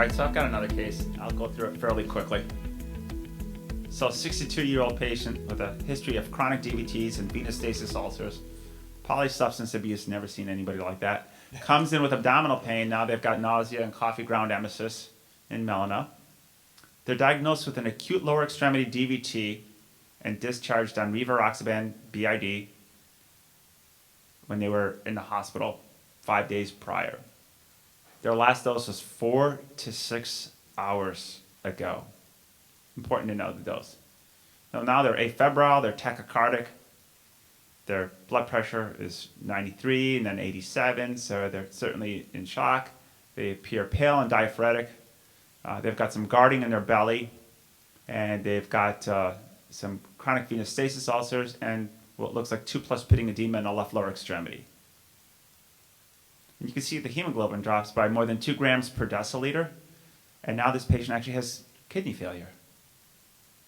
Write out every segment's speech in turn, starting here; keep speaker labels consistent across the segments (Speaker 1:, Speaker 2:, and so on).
Speaker 1: right, so I've got another case. I'll go through it fairly quickly. So, 62-year-old patient with a history of chronic DVTs and venous stasis ulcers, polysubstance abuse, never seen anybody like that. Comes in with abdominal pain. Now they've got nausea and coffee ground emesis and melena. They're diagnosed with an acute lower extremity DVT and discharged on rivaroxaban BID when they were in the hospital 5 days prior. Their last dose was 4 to 6 hours ago. Important to know the dose. Now they're afebrile, they're tachycardic, their blood pressure is 93 and then 87, so they're certainly in shock. They appear pale and diaphoretic. They've got some guarding in their belly, and they've got some chronic venous stasis ulcers and what looks like 2+ pitting edema in the left lower extremity. And you can see the hemoglobin drops by more than 2 grams per deciliter, and now this patient actually has kidney failure.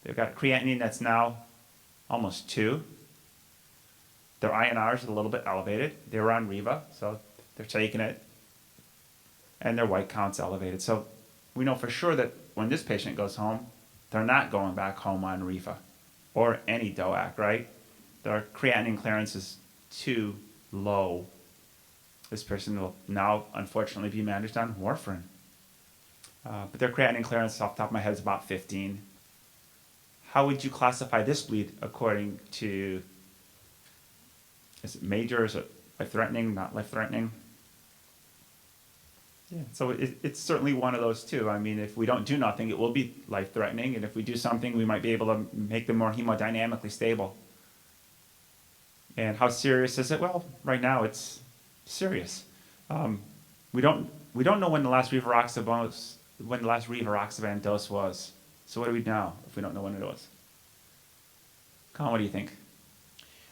Speaker 1: They've got creatinine that's now almost 2. Their INR is a little bit elevated. They were on Riva, so they're taking it. And their white count's elevated. So we know for sure that when this patient goes home, they're not going back home on Riva or any DOAC, right? Their creatinine clearance is too low. This person will now, unfortunately, be managed on warfarin. But their creatinine clearance, off the top of my head, is about 15. How would you classify this bleed according to, is it major, is it life-threatening, not life-threatening? Yeah, so it's certainly one of those two. I mean, if we don't do nothing, it will be life-threatening, and if we do something, we might be able to make them more hemodynamically stable. And how serious is it? Well, right now it's serious. We don't know when the last rivaroxaban dose was. So what do we know if we don't know when it was? Colin, what do you think?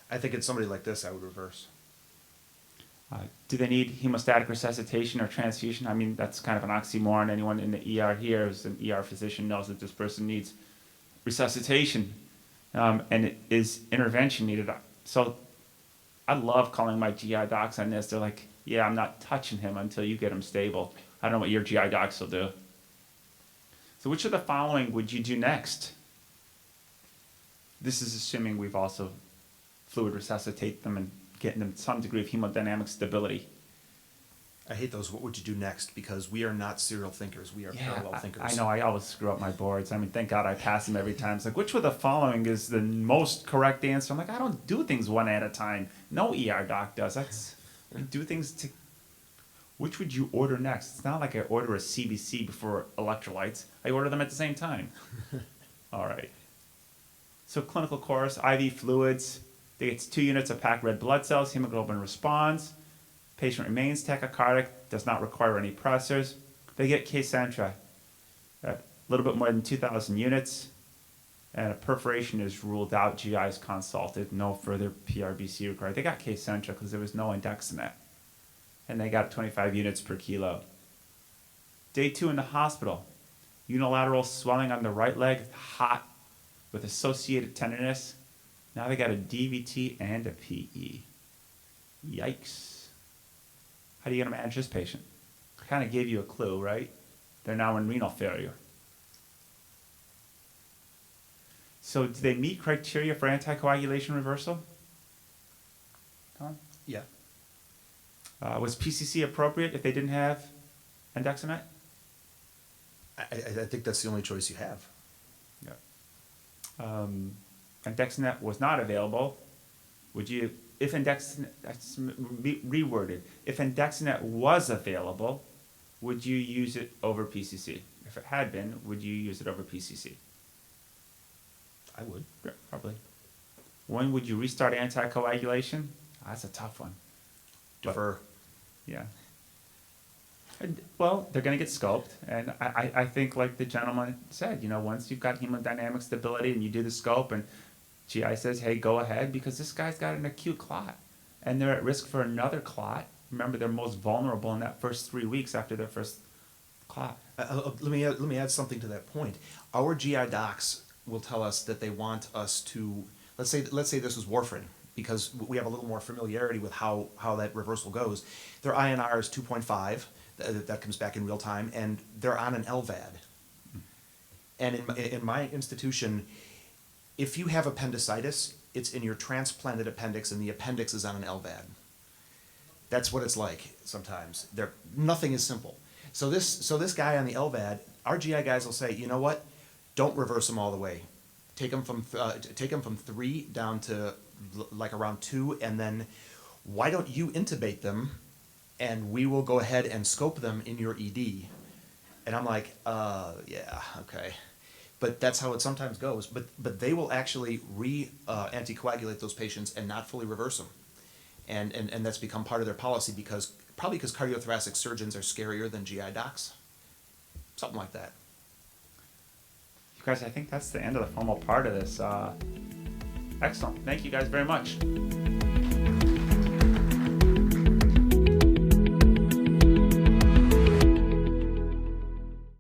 Speaker 2: I think in somebody like this, I would reverse.
Speaker 1: Do they need hemostatic resuscitation or transfusion? I mean, that's kind of an oxymoron. Anyone in the ER here who's an ER physician knows that this person needs resuscitation, and is intervention needed. So I love calling my GI docs on this. They're like, yeah, I'm not touching him until you get him stable. I don't know what your GI docs will do. So which of the following would you do next? This is assuming we've also fluid resuscitate them and getting them some degree of hemodynamic stability.
Speaker 2: I hate those what would you do next, because we are not serial thinkers. We are parallel thinkers.
Speaker 1: I know, I always screw up my boards. I mean, thank God I pass them every time. It's like, which of the following is the most correct answer? I'm like, I don't do things one at a time. No ER doc does. We do things to... Which would you order next? It's not like I order a CBC before electrolytes. I order them at the same time. All right. So clinical course, IV fluids. They get 2 units of packed red blood cells. Hemoglobin responds. Patient remains tachycardic. Does not require any pressors. They get Kcentra. A little bit more than 2,000 units. And a perforation is ruled out. GI is consulted. No further PRBC required. They got Kcentra because there was no Indexanet. And they got 25 units per kilo. Day 2 in the hospital. Unilateral swelling on the right leg, hot, with associated tenderness. Now they got a DVT and a PE. Yikes. How are you going to manage this patient? I kind of gave you a clue, right? They're now in renal failure. So do they meet criteria for anticoagulation reversal? Tom?
Speaker 2: Yeah.
Speaker 1: Was PCC appropriate if they didn't have Indexamet?
Speaker 2: I think that's the only choice you have.
Speaker 1: Yeah. Indexamet was not available. Would you, if Indexanet, that's reworded, if Indexanet was available, would you use it over PCC? If it had been, would you use it over PCC?
Speaker 2: I would.
Speaker 1: Yeah, probably. When would you restart anticoagulation? That's a tough one.
Speaker 2: Defer.
Speaker 1: Yeah. Well, they're going to get scoped, and I think, like the gentleman said, once you've got hemodynamic stability and you do the scope, and GI says, hey, go ahead, because this guy's got an acute clot, and they're at risk for another clot. Remember, they're most vulnerable in that first 3 weeks after their first clot.
Speaker 2: Let me add something to that point. Our GI docs will tell us that they want us to, let's say this is warfarin, because we have a little more familiarity with how that reversal goes. Their INR is 2.5. that comes back in real time, and they're on an LVAD. And in my institution, if you have appendicitis, it's in your transplanted appendix, and the appendix is on an LVAD. That's what it's like sometimes. Nothing is simple. So this guy on the LVAD, our GI guys will say, you know what? Don't reverse them all the way. Take them from 3 down to like around 2, and then why don't you intubate them, and we will go ahead and scope them in your ED. And I'm like, yeah, okay. But that's how it sometimes goes. But they will actually anticoagulate those patients and not fully reverse them. And that's become part of their policy probably because cardiothoracic surgeons are scarier than GI docs. Something like that.
Speaker 1: You guys, I think that's the end of the formal part of this. Excellent. Thank you guys very much.